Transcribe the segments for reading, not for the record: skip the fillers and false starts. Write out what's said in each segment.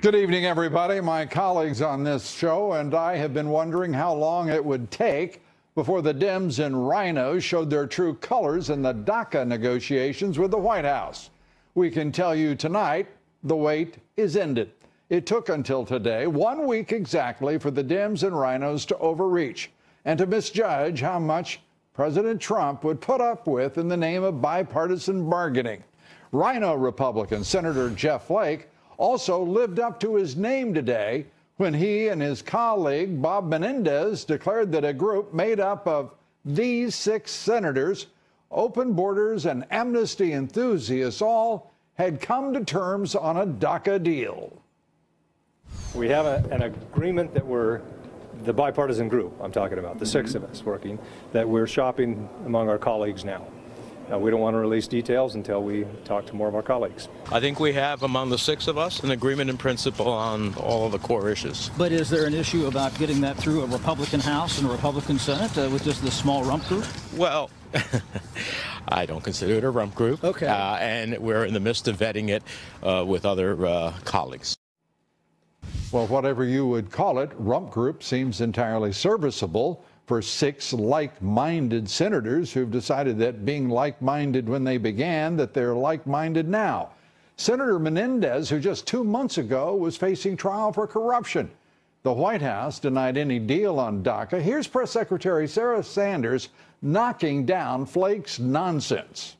Good evening, everybody. My colleagues on this show and I have been wondering how long it would take before the Dems and Rhinos showed their true colors in the DACA negotiations with the White House. We can tell you tonight the wait is ended. It took until today, 1 week exactly, for the Dems and Rhinos to overreach and to misjudge how much President Trump would put up with in the name of bipartisan bargaining. Rhino Republican Senator Jeff Flake also lived up to his name today when he and his colleague Bob Menendez declared that a group made up of these 6 senators, open borders and amnesty enthusiasts, all had come to terms on a DACA deal. We have an agreement that we're, the bipartisan group I'm talking about, the 6 of us working, that we're shopping among our colleagues now. We don't want to release details until we talk to more of our colleagues. I think we have, among the 6 of us, an agreement in principle on all of the core issues. But is there an issue about getting that through a Republican House and a Republican Senate with just this small rump group? Well, I don't consider it a rump group. Okay. And we're in the midst of vetting it with other colleagues. Well, whatever you would call it, rump group seems entirely serviceable for 6 like-minded senators who've decided that being like-minded when they began, that they're like-minded now. Senator Menendez, who just 2 months ago was facing trial for corruption. The White House denied any deal on DACA. Here's Press Secretary Sarah Sanders knocking down Flake's nonsense.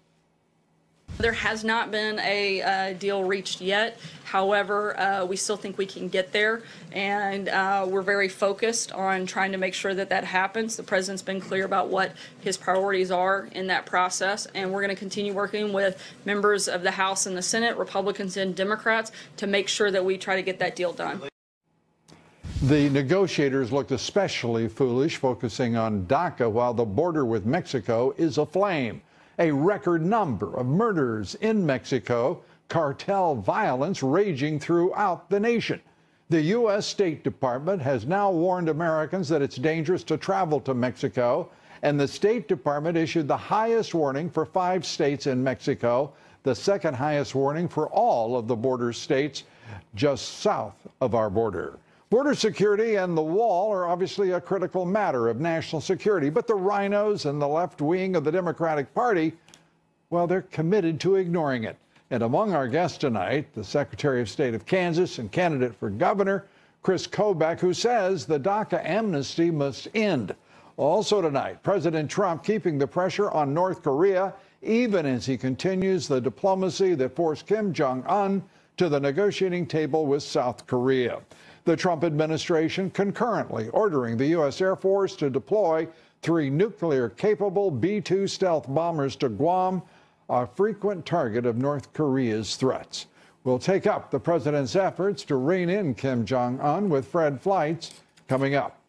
There has not been a deal reached yet. However, we still think we can get there, and we're very focused on trying to make sure that that happens. The president's been clear about what his priorities are in that process, and we're going to continue working with members of the House and the Senate, Republicans and Democrats, to make sure that we try to get that deal done. The negotiators looked especially foolish focusing on DACA while the border with Mexico is aflame. A record number of murders in Mexico, cartel violence raging throughout the nation. The U.S. State Department has now warned Americans that it's dangerous to travel to Mexico, and the State Department issued the highest warning for 5 states in Mexico, the second highest warning for all of the border states just south of our border. Border security and the wall are obviously a critical matter of national security, but the rhinos and the left wing of the Democratic Party, well, they're committed to ignoring it. And among our guests tonight, the Secretary of State of Kansas and candidate for governor, Chris Kobach, who says the DACA amnesty must end. Also tonight, President Trump keeping the pressure on North Korea, even as he continues the diplomacy that forced Kim Jong-un to the negotiating table with South Korea. The Trump administration concurrently ordering the U.S. Air Force to deploy 3 nuclear-capable B-2 stealth bombers to Guam, a frequent target of North Korea's threats. We'll take up the president's efforts to rein in Kim Jong-un with Fred Fleitz coming up.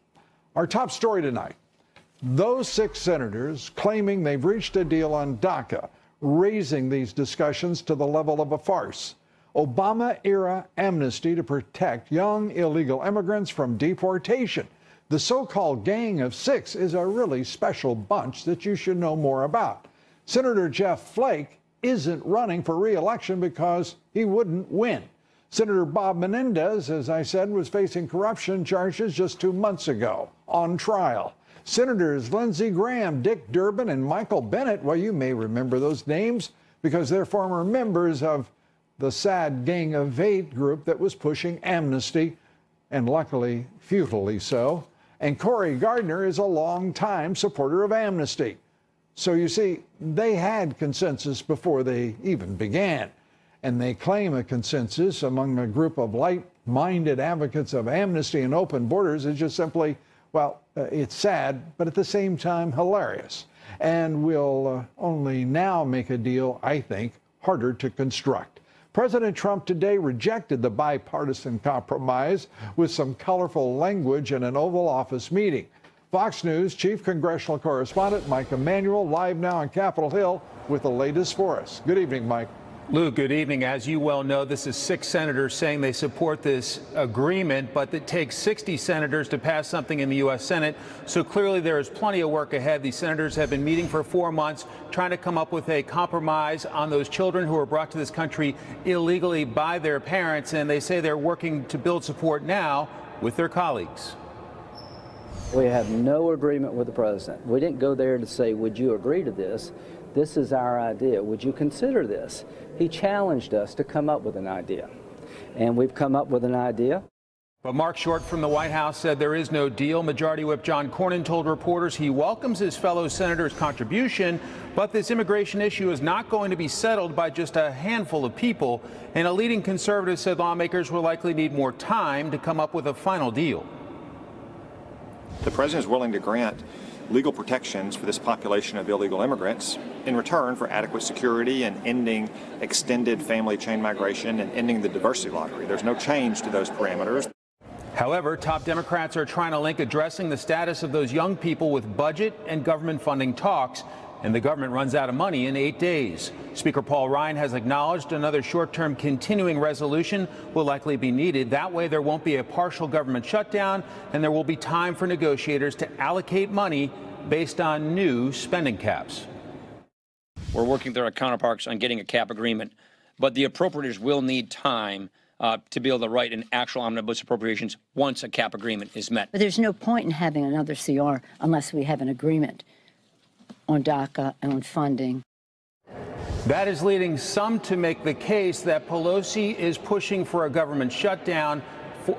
Our top story tonight, those 6 senators claiming they've reached a deal on DACA, raising these discussions to the level of a farce. Obama-era amnesty to protect young illegal immigrants from deportation. The so-called Gang of 6 is a really special bunch that you should know more about. Senator Jeff Flake isn't running for re-election because he wouldn't win. Senator Bob Menendez, as I said, was facing corruption charges just 2 months ago on trial. Senators Lindsey Graham, Dick Durbin, and Michael Bennet, well, you may remember those names because they're former members of the sad Gang of 8 group that was pushing amnesty, and luckily, futilely so. And Cory Gardner is a longtime supporter of amnesty. So you see, they had consensus before they even began. And they claim a consensus among a group of like-minded advocates of amnesty and open borders is just simply, well, it's sad, but at the same time, hilarious. And will only now make a deal, I think, harder to construct. President Trump today rejected the bipartisan compromise with some colorful language in an Oval Office meeting. Fox News chief congressional correspondent Mike Emanuel live now on Capitol Hill with the latest for us. Good evening, Mike. Lou, good evening. As you well know, this is 6 senators saying they support this agreement, but it takes 60 senators to pass something in the U.S. Senate. So clearly there is plenty of work ahead. These senators have been meeting for 4 months, trying to come up with a compromise on those children who were brought to this country illegally by their parents. And they say they're working to build support now with their colleagues. We have no agreement with the president. We didn't go there to say, would you agree to this? This is our idea. Would you consider this? He challenged us to come up with an idea, and we've come up with an idea. But Mark Short from the White House said there is no deal. Majority Whip John Cornyn told reporters he welcomes his fellow senators' contribution, but this immigration issue is not going to be settled by just a handful of people. And a leading conservative said lawmakers will likely need more time to come up with a final deal. The president is willing to grant legal protections for this population of illegal immigrants in return for adequate security and ending extended family chain migration and ending the diversity lottery. There's no change to those parameters. However, top Democrats are trying to link addressing the status of those young people with budget and government funding talks, and the government runs out of money in 8 days. Speaker Paul Ryan has acknowledged another short-term continuing resolution will likely be needed. That way there won't be a partial government shutdown, and there will be time for negotiators to allocate money based on new spending caps. We're working with our counterparts on getting a cap agreement, but the appropriators will need time to be able to write an actual omnibus appropriations once a cap agreement is met. But there's no point in having another CR unless we have an agreement on DACA and on funding. That is leading some to make the case that Pelosi is pushing for a government shutdown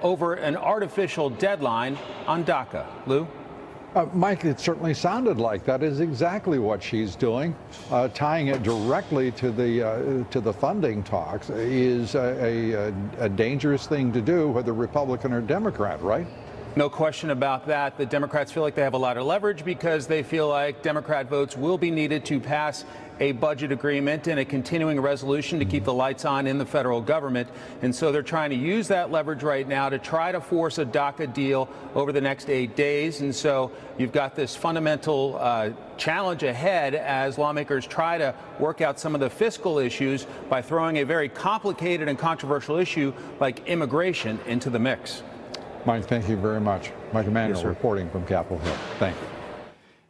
over an artificial deadline on DACA. Lou? Mike, it certainly sounded like that is exactly what she's doing. Tying it directly to the funding talks is a dangerous thing to do, whether Republican or Democrat, right? No question about that. The Democrats feel like they have a lot of leverage because they feel like Democrat votes will be needed to pass a budget agreement and a continuing resolution to keep the lights on in the federal government. And so they're trying to use that leverage right now to try to force a DACA deal over the next 8 days. And so you've got this fundamental challenge ahead as lawmakers try to work out some of the fiscal issues by throwing a very complicated and controversial issue like immigration into the mix. Mike, thank you very much. Mike Emanuel reporting from Capitol Hill. Thank you.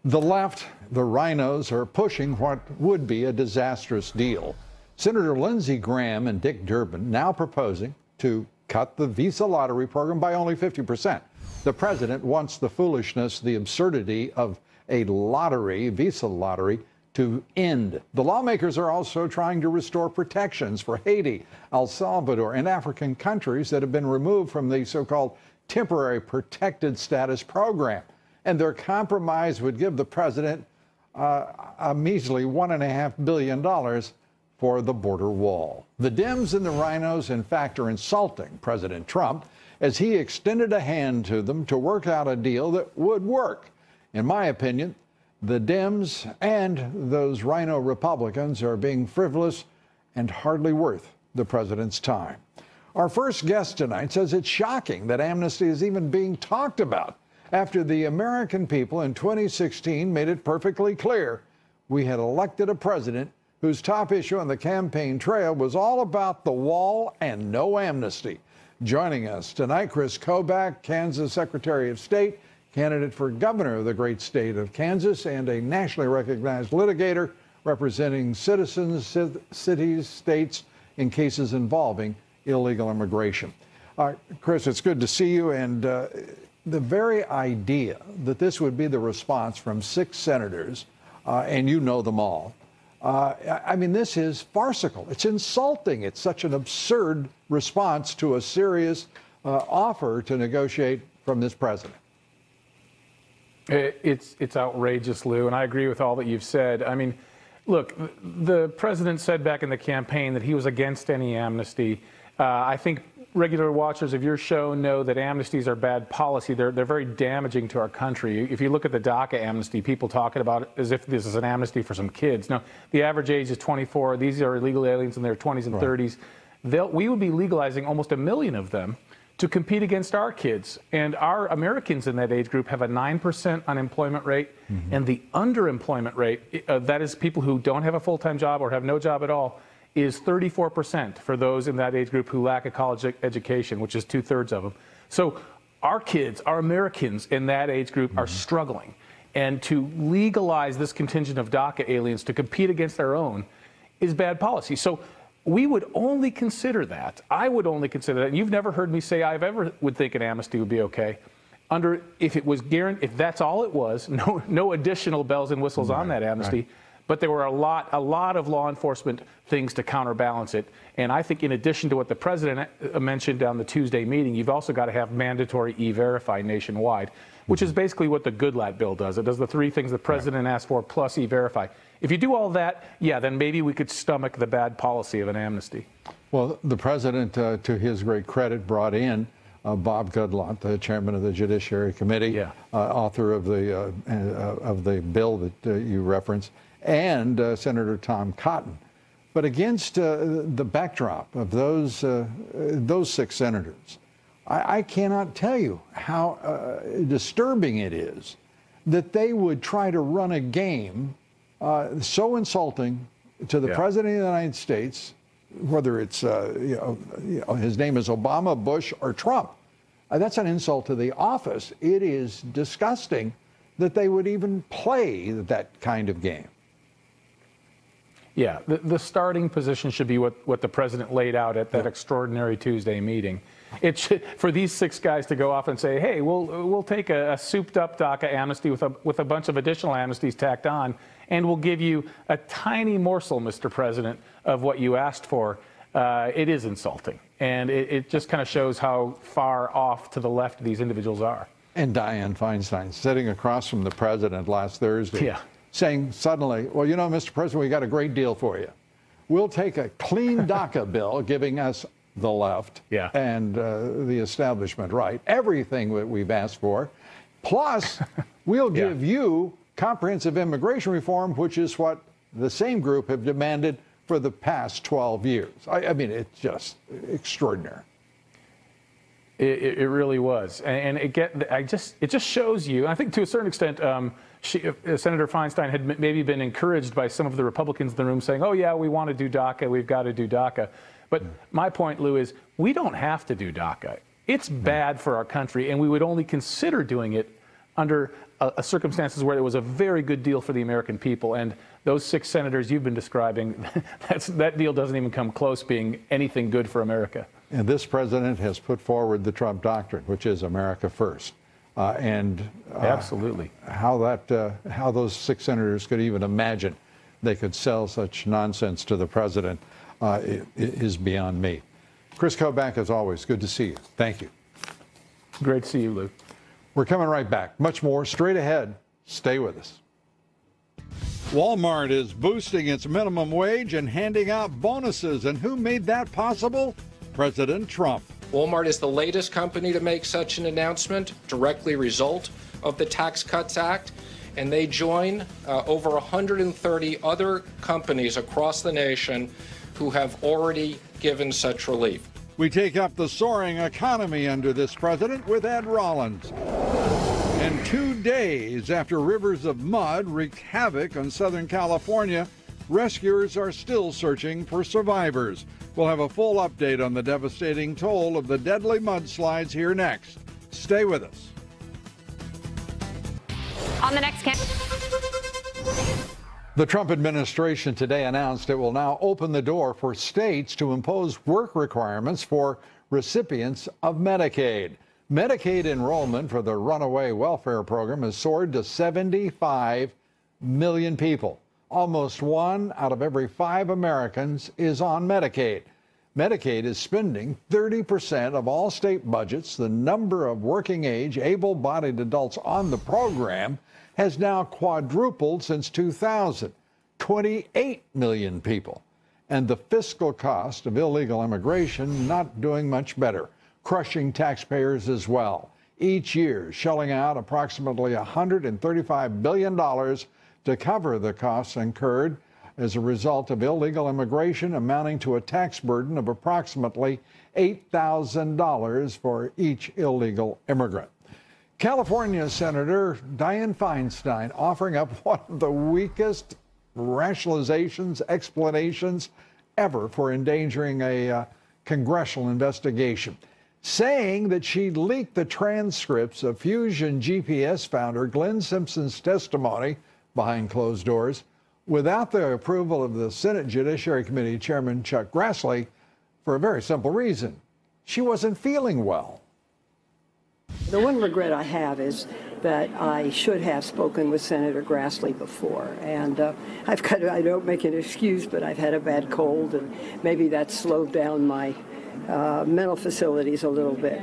The left, the rhinos, are pushing what would be a disastrous deal. Senator Lindsey Graham and Dick Durbin now proposing to cut the visa lottery program by only 50%. The president wants the foolishness, the absurdity of a lottery, visa lottery, to end. The lawmakers are also trying to restore protections for Haiti, El Salvador, and African countries that have been removed from the so-called temporary protected status program. And their compromise would give the president a measly $1.5 billion for the border wall. The Dems and the rhinos, in fact, are insulting President Trump as he extended a hand to them to work out a deal that would work. In my opinion, the Dems and those rhino Republicans are being frivolous and hardly worth the president's time. Our first guest tonight says it's shocking that amnesty is even being talked about after the American people in 2016 made it perfectly clear we had elected a president whose top issue on the campaign trail was all about the wall and no amnesty. Joining us tonight, Chris Kobach, Kansas Secretary of State, candidate for governor of the great state of Kansas, and a nationally recognized litigator representing citizens, cities, states in cases involving illegal immigration. Chris, it's good to see you. And the very idea that this would be the response from 6 senators, and you know them all, I mean, this is farcical. It's insulting. It's such an absurd response to a serious offer to negotiate from this president. It's outrageous, Lou, and I agree with all that you've said. I mean, look, the president said back in the campaign that he was against any amnesty. I think regular watchers of your show know that amnesties are bad policy. They're very damaging to our country. If you look at the DACA amnesty, people talking about it as if this is an amnesty for some kids. No, the average age is 24. These are illegal aliens in their 20s and 30s. We would be legalizing almost 1 million of them to compete against our kids. And our Americans in that age group have a 9% unemployment rate, and the underemployment rate, that is people who don't have a full-time job or have no job at all, is 34% for those in that age group who lack a college education, which is 2/3 of them. So our kids, our Americans in that age group are struggling. And to legalize this contingent of DACA aliens to compete against our own is bad policy. So we would only consider that. I would only consider that. And you've never heard me say I've ever would think an amnesty would be okay. If it was guaranteed, if that's all it was, no additional bells and whistles on that amnesty. Right. But there were a lot of law enforcement things to counterbalance it. And I think in addition to what the president mentioned on the Tuesday meeting, you've also got to have mandatory E-Verify nationwide, which is basically what the Goodlatte bill does. It does the three things the president asked for plus E-Verify. If you do all that, yeah, then maybe we could stomach the bad policy of an amnesty. Well, the president, to his great credit, brought in Bob Goodlatte, the chairman of the Judiciary Committee, author of the bill that you referenced, and Senator Tom Cotton. But against the backdrop of those 6 senators, I cannot tell you how disturbing it is that they would try to run a game so insulting to the President of the United States, whether it's his name is Obama, Bush, or Trump. That's an insult to the office. It is disgusting that they would even play that kind of game. Yeah, the starting position should be what the president laid out at that extraordinary Tuesday meeting. It should, for these 6 guys to go off and say, hey, we'll take a souped-up DACA amnesty with a bunch of additional amnesties tacked on, and we'll give you a tiny morsel, Mr. President, of what you asked for. It is insulting, and it just kind of shows how far off to the left these individuals are. And Dianne Feinstein sitting across from the president last Thursday, saying suddenly, well, you know, Mr. President, we got a great deal for you. We'll take a clean DACA bill, giving us the left and the establishment right, everything that we've asked for, plus we'll give you comprehensive immigration reform, which is what the same group have demanded for the past 12 years. I mean, it's just extraordinary. It really was, and it just shows you. I think to a certain extent, Senator Feinstein had maybe been encouraged by some of the Republicans in the room saying, "Oh yeah, we want to do DACA. We've got to do DACA." But my point, Lou, is we don't have to do DACA. It's bad for our country, and we would only consider doing it under circumstances where it was a very good deal for the American people. And those 6 senators you've been describing, that deal doesn't even come close being anything good for America. And this president has put forward the Trump doctrine, which is America first. Absolutely. How those 6 senators could even imagine they could sell such nonsense to the president is beyond me. Chris Kobach, as always, good to see you. Thank you. Great to see you, Lou. We're coming right back. Much more straight ahead. Stay with us. Walmart is boosting its minimum wage and handing out bonuses. And who made that possible? President Trump. Walmart is the latest company to make such an announcement, directly result of the Tax Cuts Act. And they join over 130 other companies across the nation who have already given such relief. We take up the soaring economy under this president with Ed Rollins. And 2 days after rivers of mud wreaked havoc on Southern California, rescuers are still searching for survivors. We'll have a full update on the devastating toll of the deadly mudslides here next. Stay with us. On the next The Trump administration today announced it will now open the door for states to impose work requirements for recipients of Medicaid. Medicaid enrollment for the runaway welfare program has soared to 75 million people. Almost 1 out of every 5 Americans is on Medicaid. Medicaid is spending 30% of all state budgets. The number of working age, able-bodied adults on the program has now quadrupled since 2000, 28 million people. And the fiscal cost of illegal immigration not doing much better, crushing taxpayers as well. Each year, shelling out approximately $135 billion to cover the costs incurred as a result of illegal immigration, amounting to a tax burden of approximately $8,000 for each illegal immigrant. California Senator Dianne Feinstein offering up one of the weakest rationalizations, explanations, ever for endangering a congressional investigation, saying that she leaked the transcripts of Fusion GPS founder Glenn Simpson's testimony behind closed doors without the approval of the Senate Judiciary Committee Chairman Chuck Grassley for a very simple reason. She wasn't feeling well. The one regret I have is that I should have spoken with Senator Grassley before. And I don't make an excuse, but I've had a bad cold, and maybe that slowed down my mental facilities a little bit.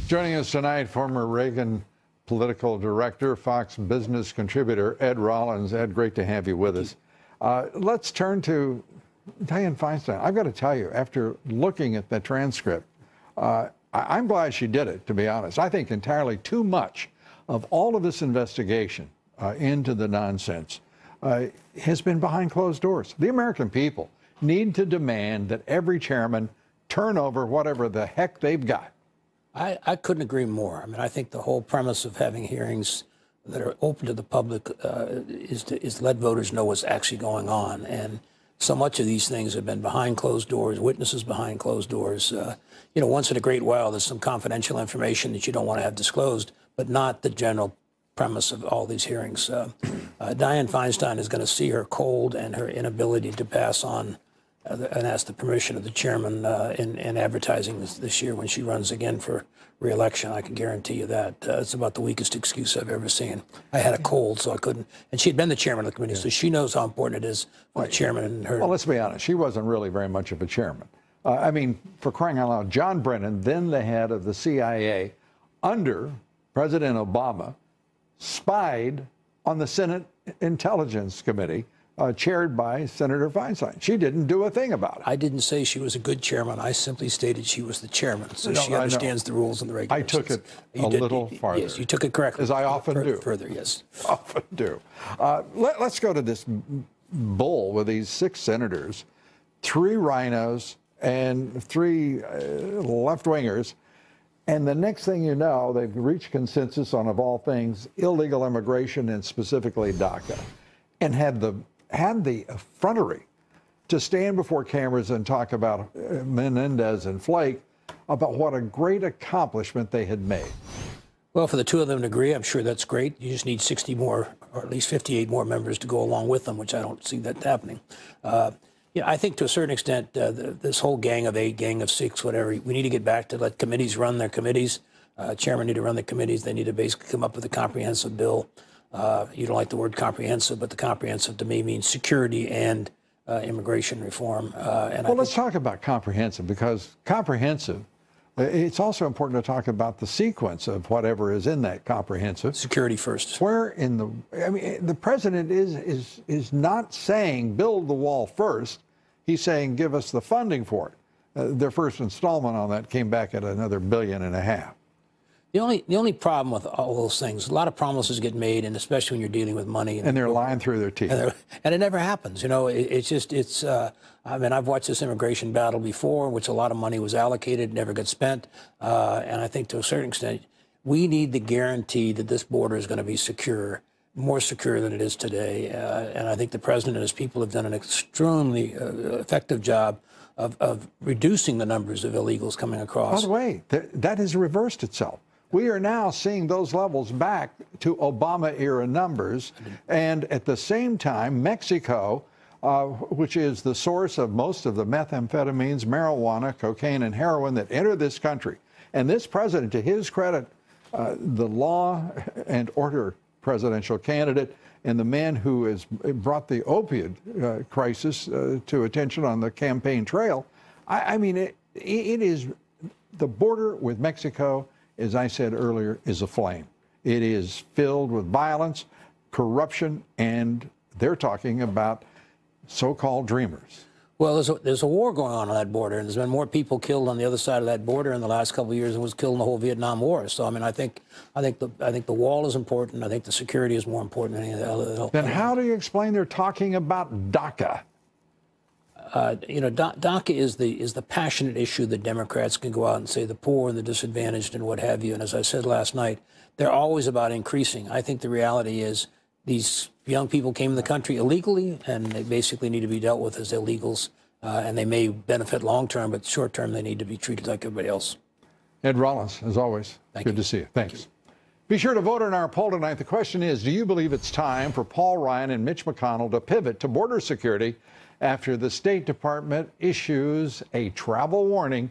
Joining us tonight, former Reagan political director, Fox business contributor, Ed Rollins. Ed, great to have you with us. Let's turn to Dianne Feinstein. I've got to tell you, after looking at the transcript, I'm glad she did it, to be honest. I think entirely too much of all of this investigation into the nonsense has been behind closed doors. The American people need to demand that every chairman turn over whatever the heck they've got. I couldn't agree more. I mean, I think the whole premise of having hearings that are open to the public is to let voters know what's actually going on. And so much of these things have been behind closed doors, witnesses behind closed doors. You know, once in a great while, there's some confidential information that you don't want to have disclosed, but not the general premise of all these hearings. Dianne Feinstein is going to see her cold and her inability to pass on and ask the permission of the chairman in advertising this year when she runs again for re-election. I can guarantee you that. It's about the weakest excuse I've ever seen. I had a cold, so I couldn't. And she'd been the chairman of the committee, so she knows how important it is for the chairman and her. Well, let's be honest. She wasn't really very much of a chairman. I mean, for crying out loud, John Brennan, then the head of the CIA, under President Obama, spied on the Senate Intelligence Committee, chaired by Senator Feinstein. She didn't do a thing about it. I didn't say she was a good chairman. I simply stated she was the chairman, so she understands the rules and the regulations. I took it a little farther. Yes, you took it correctly. As I often do. Further, yes. Often do. Let's go to this bull with these 6 senators, 3 rhinos, and 3 left-wingers. And the next thing you know, they've reached consensus on, of all things, illegal immigration and specifically DACA, and had the effrontery to stand before cameras and talk about Menendez and Flake, about what a great accomplishment they had made. Well, for the 2 of them to agree, I'm sure that's great. You just need 60 more, or at least 58 more members to go along with them, which I don't see that happening. Yeah, I think to a certain extent, this whole gang of 8, gang of 6, whatever, we need to get back to let committees run their committees. Chairmen need to run the committees. They need to basically come up with a comprehensive bill. You don't like the word comprehensive, but the comprehensive to me means security and immigration reform. Well, let's talk about comprehensive, because comprehensive, it's also important to talk about the sequence of whatever is in that comprehensive. Security first. Where in the, I mean, the president is not saying build the wall first. He's saying give us the funding for it. Their first installment on that came back at another $1.5 billion. The only problem with all those things, a lot of promises get made, and especially when you're dealing with money. And they're lying through their teeth. And it never happens. You know, I mean, I've watched this immigration battle before, in which a lot of money was allocated, never got spent. And I think to a certain extent, we need the guarantee that this border is going to be secure, more secure than it is today. And I think the president and his people have done an extremely effective job of reducing the numbers of illegals coming across. By the way, that has reversed itself. We are now seeing those levels back to Obama-era numbers. And at the same time, Mexico, which is the source of most of the methamphetamines, marijuana, cocaine, and heroin that enter this country. And this president, to his credit, the law and order presidential candidate and the man who has brought the opioid crisis to attention on the campaign trail, I mean, it is the border with Mexico, as I said earlier, is aflame. It is filled with violence, corruption, and they're talking about so-called dreamers. Well, there's a war going on that border, and there's been more people killed on the other side of that border in the last couple of years than was killed in the whole Vietnam War. So, I mean, I think the wall is important. I think the security is more important than anything else. Then how do you explain they're talking about DACA? You know, DACA is the passionate issue that Democrats can go out and say the poor and the disadvantaged and what have you. And as I said last night, they're always about increasing. I think the reality is these young people came in the country illegally, and they basically need to be dealt with as illegals. And they may benefit long term, but short term, they need to be treated like everybody else. Ed Rollins, as always, good to see you. Thanks. Be sure to vote in our poll tonight. The question is, do you believe it's time for Paul Ryan and Mitch McConnell to pivot to border security after the State Department issues a travel warning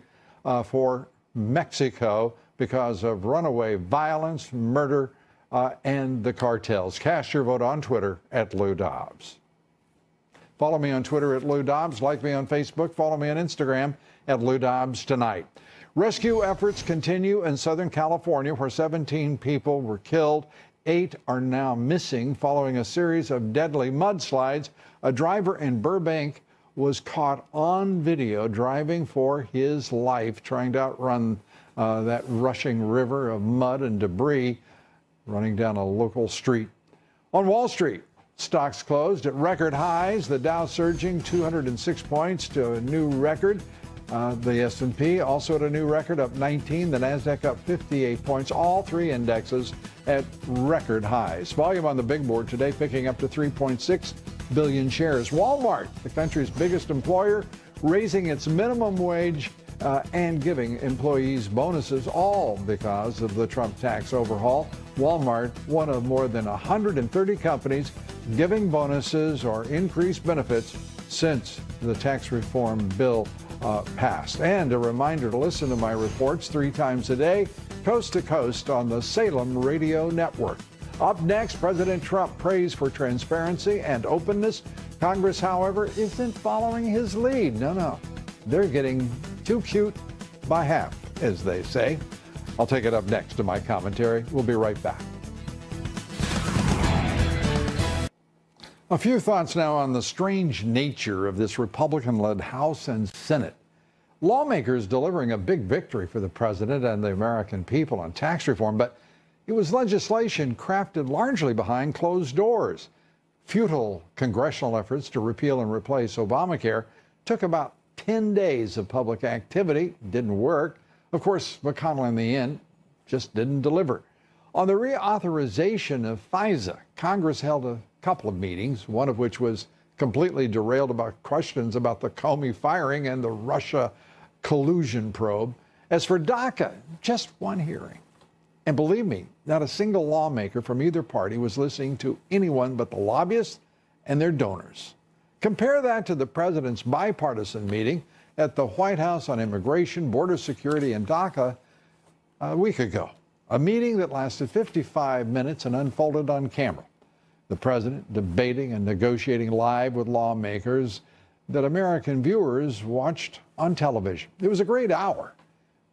for Mexico because of runaway violence, murder, and the cartels? Cast your vote on Twitter at Lou Dobbs. Follow me on Twitter at Lou Dobbs. Like me on Facebook. Follow me on Instagram at Lou Dobbs Tonight. Rescue efforts continue in Southern California, where 17 people were killed. 8 are now missing following a series of deadly mudslides. A driver in Burbank was caught on video driving for his life, trying to outrun that rushing river of mud and debris running down a local street. On Wall Street, stocks closed at record highs. The Dow surging 206 points to a new record. The S&P also at a new record, up 19. The Nasdaq up 58 points. All 3 indexes at record highs. Volume on the big board today picking up to 3.6 billion shares. Walmart, the country's biggest employer, raising its minimum wage and giving employees bonuses, all because of the Trump tax overhaul. Walmart, one of more than 130 companies giving bonuses or increased benefits since the tax reform bill passed. And a reminder to listen to my reports 3 times a day, coast to coast on the Salem Radio Network. Up next, President Trump prays for transparency and openness. Congress, however, isn't following his lead. No. They're getting too cute by half, as they say. I'll take it up next to my commentary. We'll be right back. A few thoughts now on the strange nature of this Republican-led House and Senate. Lawmakers delivering a big victory for the president and the American people on tax reform, but it was legislation crafted largely behind closed doors. Futile congressional efforts to repeal and replace Obamacare took about 10 days of public activity. Didn't work. Of course, McConnell in the end just didn't deliver. On the reauthorization of FISA, Congress held a couple of meetings, one of which was completely derailed about questions about the Comey firing and the Russia collusion probe. As for DACA, just one hearing. And believe me, not a single lawmaker from either party was listening to anyone but the lobbyists and their donors. Compare that to the president's bipartisan meeting at the White House on immigration, border security, and DACA a week ago. A meeting that lasted 55 minutes and unfolded on camera. The president debating and negotiating live with lawmakers that American viewers watched on television. It was a great hour,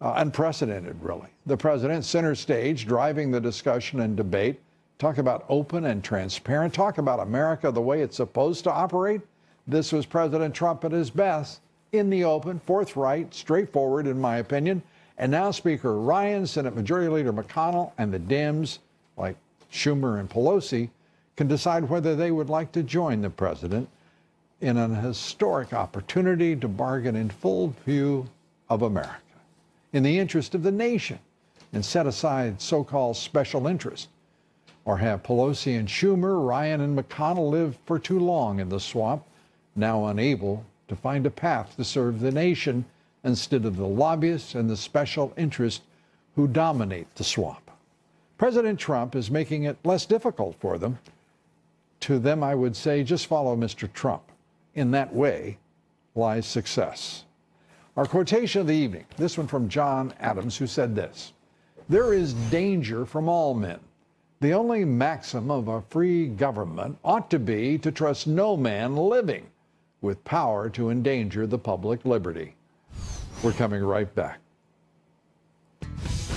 unprecedented, really. The president center stage, driving the discussion and debate. Talk about open and transparent. Talk about America the way it's supposed to operate. This was President Trump at his best, in the open, forthright, straightforward, in my opinion. And now Speaker Ryan, Senate Majority Leader McConnell, and the Dems, like Schumer and Pelosi, can decide whether they would like to join the president in an historic opportunity to bargain in full view of America, in the interest of the nation, and set aside so-called special interest, or have Pelosi and Schumer, Ryan and McConnell live for too long in the swamp, now unable to find a path to serve the nation instead of the lobbyists and the special interest who dominate the swamp. President Trump is making it less difficult for them. To them, I would say, just follow Mr. Trump. In that way lies success. Our quotation of the evening, this one from John Adams, who said this: "There is danger from all men. The only maxim of a free government ought to be to trust no man living with power to endanger the public liberty." We're coming right back.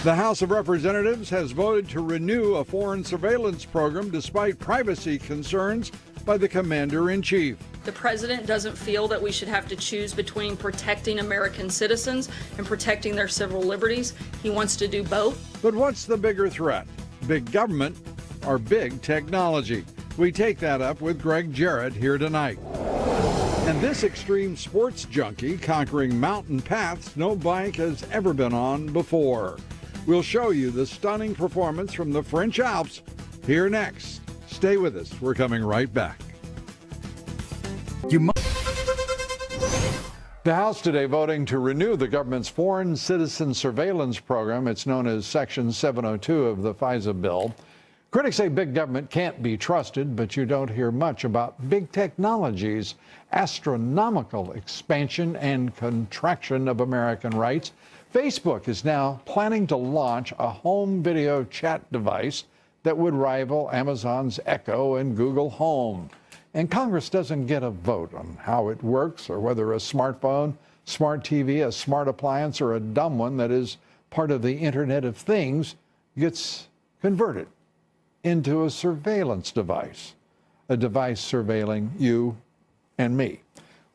The House of Representatives has voted to renew a foreign surveillance program despite privacy concerns by the commander-in-chief. The president doesn't feel that we should have to choose between protecting American citizens and protecting their civil liberties. He wants to do both. But what's the bigger threat? Big government or big technology? We take that up with Greg Jarrett here tonight. And this extreme sports junkie conquering mountain paths no bike has ever been on before. We'll show you the stunning performance from the French Alps here next. Stay with us. We're coming right back. The House today voting to renew the government's foreign citizen surveillance program. It's known as Section 702 of the FISA bill. Critics say big government can't be trusted, but you don't hear much about big technology's astronomical expansion and contraction of American rights. Facebook is now planning to launch a home video chat device that would rival Amazon's Echo and Google Home. And Congress doesn't get a vote on how it works or whether a smartphone, smart TV, a smart appliance, or a dumb one that is part of the Internet of Things gets converted into a surveillance device, a device surveilling you and me.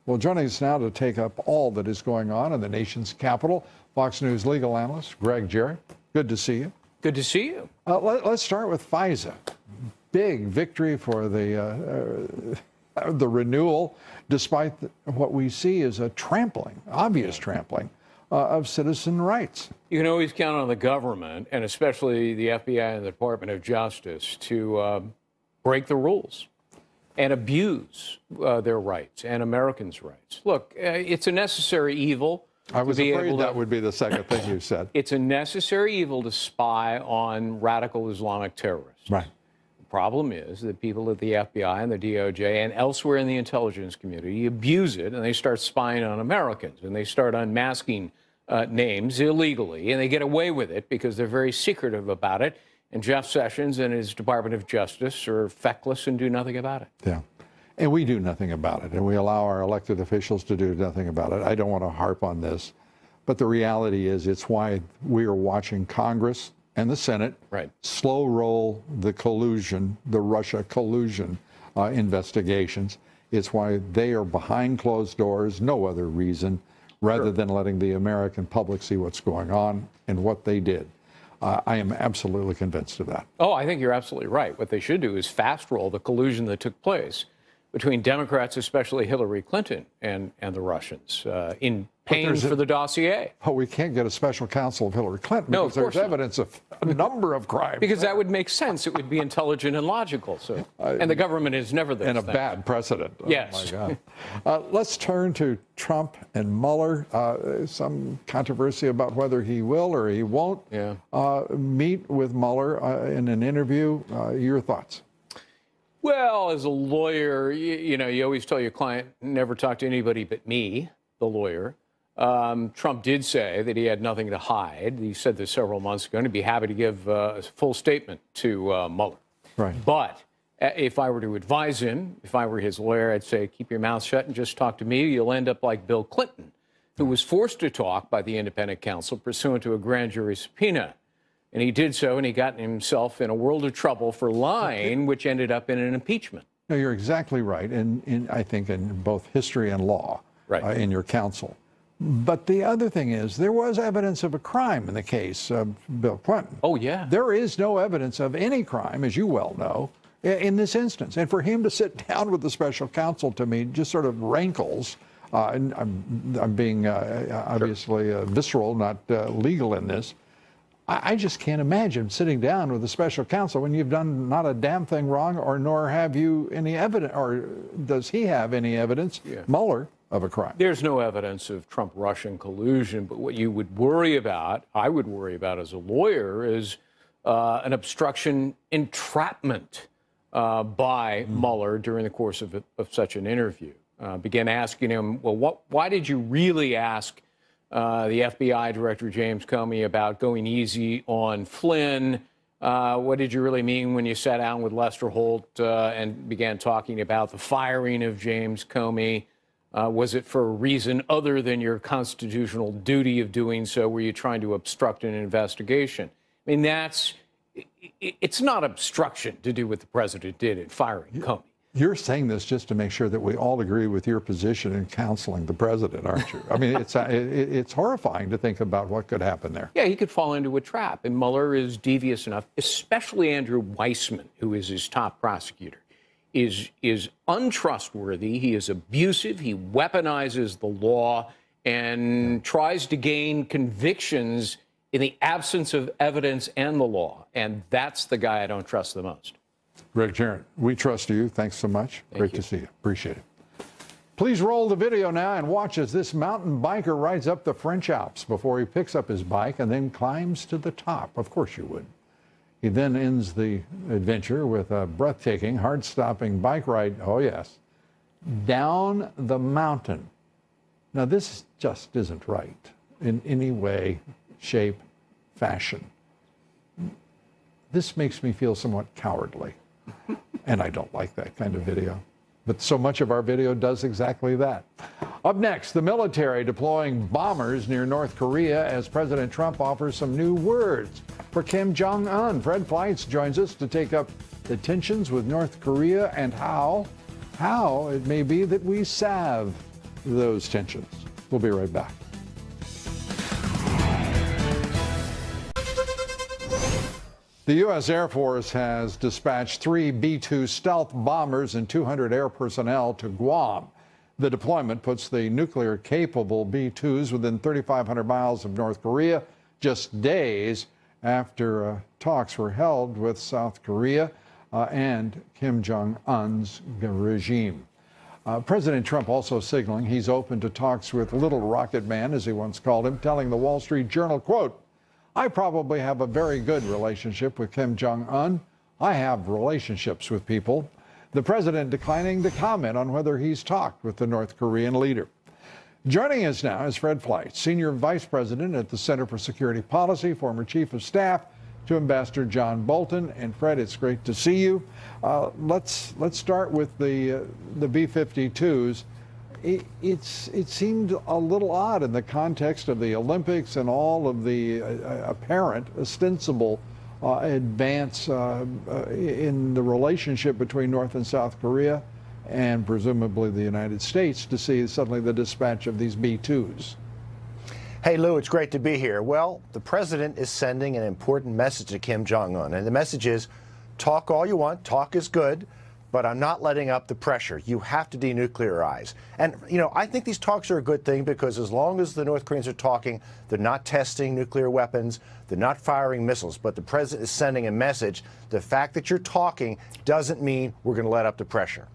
Well, joining us now to take up all that is going on in the nation's capital, Fox News legal analyst Greg Jarrett. Good to see you. Good to see you. Let's start with FISA. Big victory for the renewal, despite what we see as a trampling, obvious trampling of citizen rights. You can always count on the government, and especially the FBI and the Department of Justice, to break the rules and abuse their rights and Americans' rights. Look, it's a necessary evil. I was afraid that would be the second thing you said. It's a necessary evil to spy on radical Islamic terrorists. Right. The problem is that people at the FBI and the DOJ and elsewhere in the intelligence community abuse it, and they start spying on Americans, and they start unmasking names illegally, and they get away with it because they're very secretive about it. And Jeff Sessions and his Department of Justice are feckless and do nothing about it. Yeah. And we do nothing about it, and we allow our elected officials to do nothing about it. I don't want to harp on this, but the reality is it's why we are watching Congress and the Senate slow roll the collusion, the Russia collusion investigations. It's why they are behind closed doors, no other reason, rather than letting the American public see what's going on and what they did. I am absolutely convinced of that. Oh, I think you're absolutely right. What they should do is fast roll the collusion that took place between Democrats, especially Hillary Clinton, and the Russians in paying for the dossier. Oh, we can't get a special counsel of Hillary Clinton No, because there's evidence of a number of crimes. Because that would make sense. It would be intelligent and logical. So, and the government is never this. And a bad precedent. Yes. Oh, my God. Let's turn to Trump and Mueller. Some controversy about whether he will or he won't meet with Mueller in an interview. Your thoughts? Well, as a lawyer, you know, you always tell your client, never talk to anybody but me, the lawyer. Trump did say that he had nothing to hide. He said this several months ago, and he'd be happy to give a full statement to Mueller. Right. But if I were to advise him, if I were his lawyer, I'd say, keep your mouth shut and just talk to me. You'll end up like Bill Clinton, who was forced to talk by the independent counsel pursuant to a grand jury subpoena. And he did so, and he got himself in a world of trouble for lying, which ended up in an impeachment. No, you're exactly right, I think in both history and law, in your counsel. But the other thing is, there was evidence of a crime in the case of Bill Clinton. Oh, yeah. There is no evidence of any crime, as you well know, in this instance. And for him to sit down with the special counsel, to me, just sort of rankles. And I'm being obviously visceral, not legal in this. I just can't imagine sitting down with the special counsel when you've done not a damn thing wrong, or nor have you any evidence, or does he have any evidence, Mueller, of a crime? There's no evidence of Trump-Russian collusion, but what you would worry about, I would worry about as a lawyer, is an obstruction entrapment by Mueller during the course of such an interview. Began asking him, well, why did you really ask the FBI Director James Comey about going easy on Flynn? What did you really mean when you sat down with Lester Holt and began talking about the firing of James Comey? Was it for a reason other than your constitutional duty of doing so? Were you trying to obstruct an investigation? I mean, it's not obstruction to do what the president did in firing Comey. You're saying this just to make sure that we all agree with your position in counseling the president, aren't you? I mean, it's horrifying to think about what could happen there. Yeah, he could fall into a trap, and Mueller is devious enough, especially Andrew Weissman, who is his top prosecutor, is untrustworthy. He is abusive. He weaponizes the law and tries to gain convictions in the absence of evidence and the law. And that's the guy I don't trust the most. Rick Jarrett, we trust you. Thanks so much. Great to see you. Appreciate it. Please roll the video now and watch as this mountain biker rides up the French Alps before he picks up his bike and then climbs to the top. Of course you would. He then ends the adventure with a breathtaking, heart-stopping bike ride, oh yes, down the mountain. Now this just isn't right in any way, shape, fashion. This makes me feel somewhat cowardly, and I don't like that kind of video. But so much of our video does exactly that. Up next, the military deploying bombers near North Korea as President Trump offers some new words for Kim Jong-un. Fred Fleitz joins us to take up the tensions with North Korea and how it may be that we salve those tensions. We'll be right back. The U.S. Air Force has dispatched 3 B-2 stealth bombers and 200 air personnel to Guam. The deployment puts the nuclear-capable B-2s within 3,500 miles of North Korea, just days after talks were held with South Korea and Kim Jong-un's regime. President Trump also signaling he's open to talks with Little Rocket Man, as he once called him, telling the Wall Street Journal, quote, "I probably have a very good relationship with Kim Jong-un. I have relationships with people." The president declining to comment on whether he's talked with the North Korean leader. Joining us now is Fred Fleitz, Senior Vice President at the Center for Security Policy, former Chief of Staff to Ambassador John Bolton. And Fred, it's great to see you. Let's start with the B-52s. It seemed a little odd in the context of the Olympics and all of the apparent, ostensible advance in the relationship between North and South Korea and presumably the United States to see suddenly the dispatch of these B-2s. Hey, Lou, it's great to be here. Well, the president is sending an important message to Kim Jong-un, and the message is, talk all you want, talk is good, but I'm not letting up the pressure. You have to denuclearize. And, you know, I think these talks are a good thing because as long as the North Koreans are talking, they're not testing nuclear weapons, they're not firing missiles. But the president is sending a message. The fact that you're talking doesn't mean we're going to let up the pressure.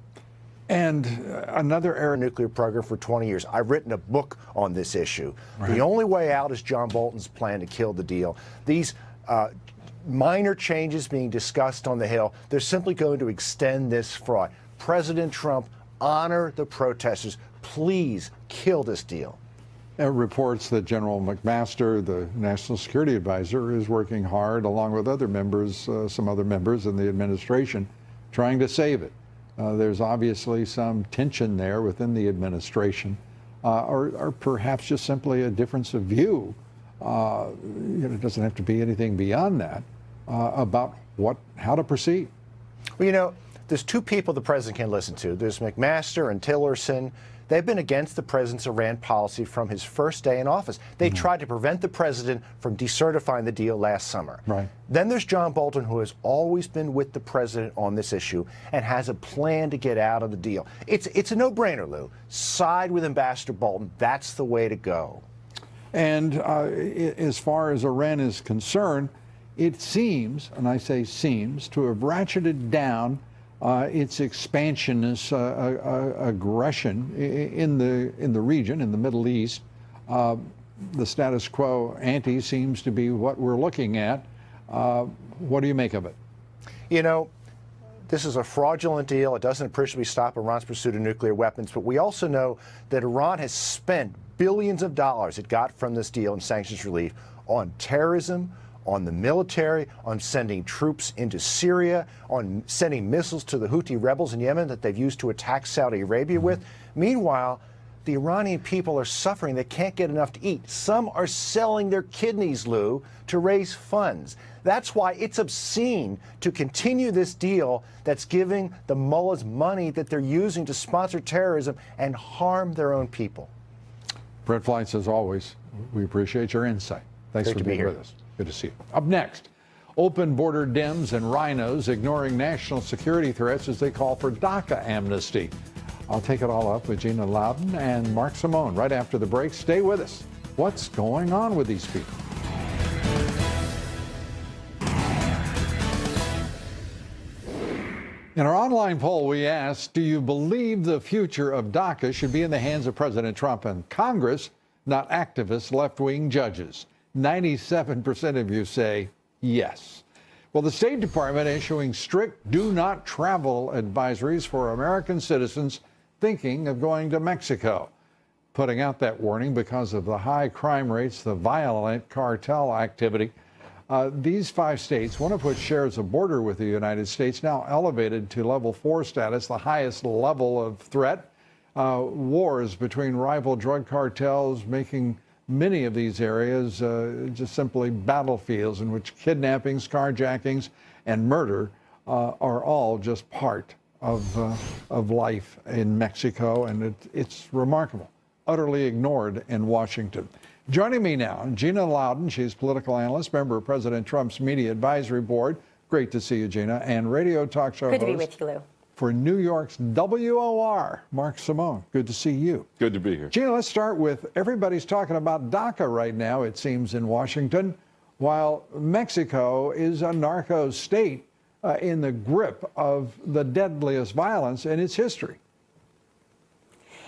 And another nuclear program for 20 years. I've written a book on this issue. Right. The only way out is John Bolton's plan to kill the deal. These minor changes being discussed on the Hill, they're simply going to extend this fraud. President Trump, honor the protesters. Please kill this deal. Reports that General McMaster, the National Security Advisor, is working hard along with other members, some other members in the administration, trying to save it. There's obviously some tension there within the administration, or perhaps just simply a difference of view. It doesn't have to be anything beyond that about how to proceed. Well, you know, there's two people the president can listen to. There's McMaster and Tillerson. They've been against the president's Iran policy from his first day in office. They tried to prevent the president from decertifying the deal last summer. Right. Then there's John Bolton, who has always been with the president on this issue and has a plan to get out of the deal. It's a no-brainer, Lou. Side with Ambassador Bolton. That's the way to go. And as far as Iran is concerned, it seems, and I say seems, to have ratcheted down its expansionist aggression in the region, in the Middle East. The status quo ante seems to be what we're looking at. What do you make of it? You know, this is a fraudulent deal. It doesn't appreciably stop Iran's pursuit of nuclear weapons, but we also know that Iran has spent billions of dollars it got from this deal in sanctions relief on terrorism, on the military, on sending troops into Syria, on sending missiles to the Houthi rebels in Yemen that they've used to attack Saudi Arabia with. Meanwhile, the Iranian people are suffering. They can't get enough to eat. Some are selling their kidneys, Lou, to raise funds. That's why it's obscene to continue this deal that's giving the mullahs money that they're using to sponsor terrorism and harm their own people. Fred Fleitz, as always, we appreciate your insight. Thanks for being with us. Good to see you. Up next, open border Dems and rhinos ignoring national security threats as they call for DACA amnesty. I'll take it all up with Gina Loudon and Mark Simone right after the break. Stay with us. What's going on with these people? In our online poll, we asked, do you believe the future of DACA should be in the hands of President Trump and Congress, not activist left-wing judges? 97% of you say yes. Well, the State Department issuing strict do not travel advisories for American citizens thinking of going to Mexico, putting out that warning because of the high crime rates, the violent cartel activity. These 5 states, one of which shares a border with the United States, now elevated to level 4 status, the highest level of threat. Wars between rival drug cartels making many of these areas just simply battlefields in which kidnappings, carjackings, and murder are all just part of life in Mexico, and it's remarkable, utterly ignored in Washington. Joining me now, Gina Loudon. She's political analyst, member of President Trump's Media Advisory Board. Great to see you, Gina. And radio talk show host. Good to be with you, Lou. For New York's WOR, Mark Simone. Good to see you. Good to be here. Gina, let's start with everybody's talking about DACA right now, it seems, in Washington, while Mexico is a narco state in the grip of the deadliest violence in its history.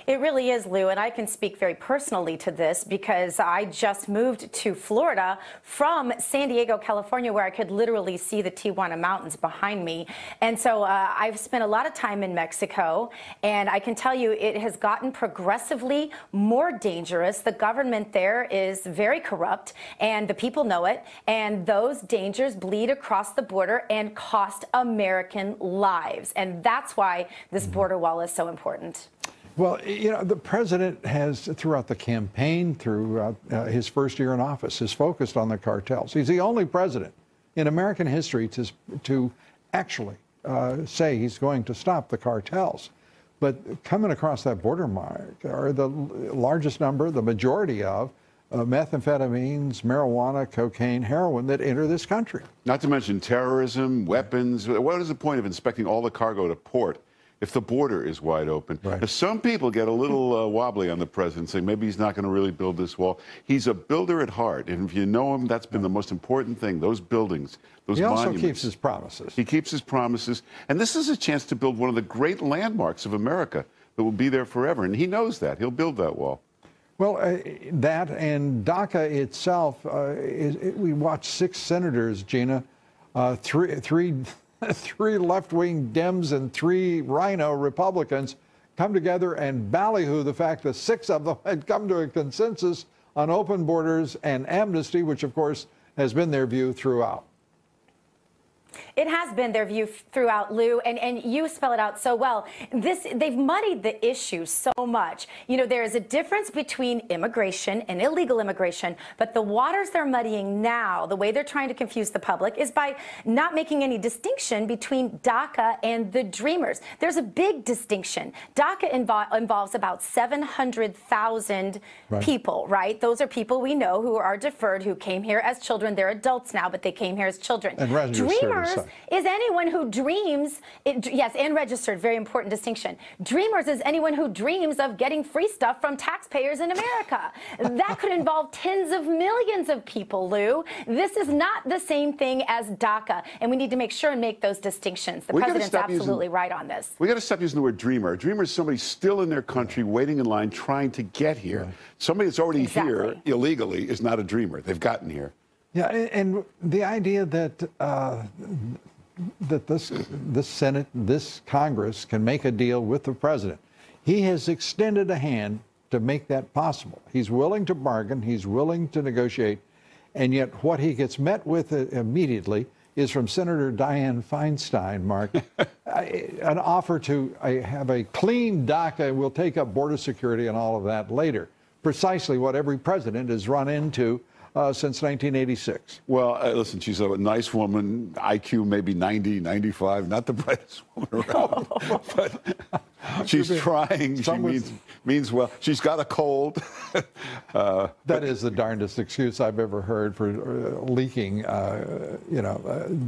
It really is, Lou, and I can speak very personally to this because I just moved to Florida from San Diego, California, where I could literally see the Tijuana Mountains behind me. And so I've spent a lot of time in Mexico, and I can tell you it has gotten progressively more dangerous. The government there is very corrupt, and the people know it, and those dangers bleed across the border and cost American lives. And that's why this border wall is so important. Well, you know, the president has, throughout the campaign, throughout his first year in office, has focused on the cartels. He's the only president in American history to actually say he's going to stop the cartels. But coming across that border, Mark, are the largest number, the majority of methamphetamines, marijuana, cocaine, heroin that enter this country. Not to mention terrorism, weapons. What is the point of inspecting all the cargo to port if the border is wide open? Right. If some people get a little wobbly on the president, saying maybe he's not going to really build this wall. He's a builder at heart, and if you know him, that's been the most important thing, those buildings, those monuments. He also keeps his promises. He keeps his promises, and this is a chance to build one of the great landmarks of America that will be there forever, and he knows that. He'll build that wall. Well, that and DACA itself, we watched 6 senators, Gina, three left-wing Dems and 3 Rhino Republicans come together and ballyhoo the fact that 6 of them had come to a consensus on open borders and amnesty, which, of course, has been their view throughout. It has been their view throughout, Lou, and you spell it out so well. They've muddied the issue so much. You know, there is a difference between immigration and illegal immigration, but the waters they're muddying now, the way they're trying to confuse the public, is by not making any distinction between DACA and the Dreamers. There's a big distinction. DACA involves about 700,000 people, right? Those are people we know who are deferred, who came here as children. They're adults now, but they came here as children. And Dreamers is anyone who dreams, yes, and registered, very important distinction. Dreamers is anyone who dreams of getting free stuff from taxpayers in America. That could involve tens of millions of people, Lou. This is not the same thing as DACA, and we need to make sure and make those distinctions. The president's absolutely right on this. We got to stop using the word dreamer. A dreamer is somebody still in their country, waiting in line, trying to get here. Right. Somebody that's already here illegally is not a dreamer. They've gotten here. Yeah, and the idea that that this Senate, this Congress can make a deal with the president. He has extended a hand to make that possible. He's willing to bargain. He's willing to negotiate. And yet what he gets met with immediately is from Senator Dianne Feinstein, Mark, an offer to have a clean DACA. We'll take up border security and all of that later. Precisely what every president has run into since 1986. Well, listen, she's a nice woman, IQ maybe 90, 95, not the brightest woman around, but she's trying. She means well. She's got a cold. That is the darndest excuse I've ever heard for leaking,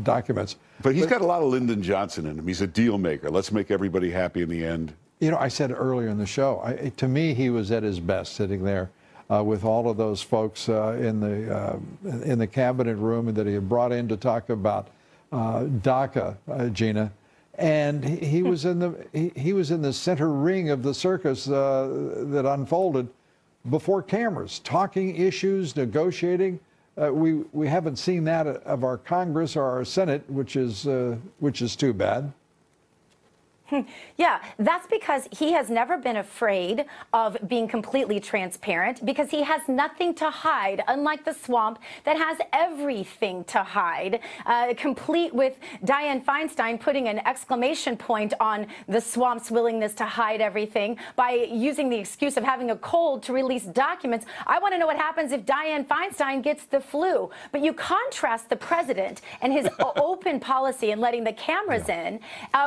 documents. But he's got a lot of Lyndon Johnson in him. He's a deal maker. Let's make everybody happy in the end. You know, I said earlier in the show, to me, he was at his best sitting there with all of those folks in the cabinet room that he had brought in to talk about DACA, Gina. and he was in the center ring of the circus that unfolded before cameras, talking issues, negotiating. We haven't seen that of our Congress or our Senate, which is too bad. Yeah, that's because he has never been afraid of being completely transparent, because he has nothing to hide, unlike the swamp that has everything to hide, complete with Dianne Feinstein putting an exclamation point on the swamp's willingness to hide everything by using the excuse of having a cold to release documents. I want to know what happens if Dianne Feinstein gets the flu. But you contrast the president and his open policy and letting the cameras in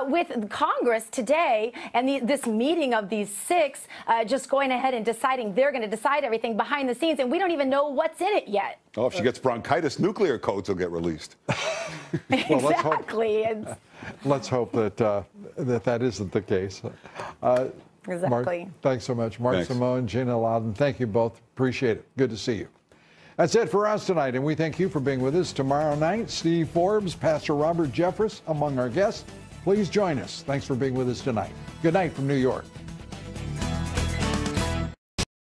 with Congress today and this meeting of these six just going ahead and deciding they're going to decide everything behind the scenes, and we don't even know what's in it yet. Oh, if she gets bronchitis, nuclear codes will get released. Well, exactly. Let's hope that that isn't the case. Exactly. Mark, thanks so much. Mark Thanks. Simone, Gina Loudon, thank you both. Appreciate it. Good to see you. That's it for us tonight, and we thank you for being with us. Tomorrow night, Steve Forbes, Pastor Robert Jeffress among our guests. Please join us. Thanks for being with us tonight. Good night from New York.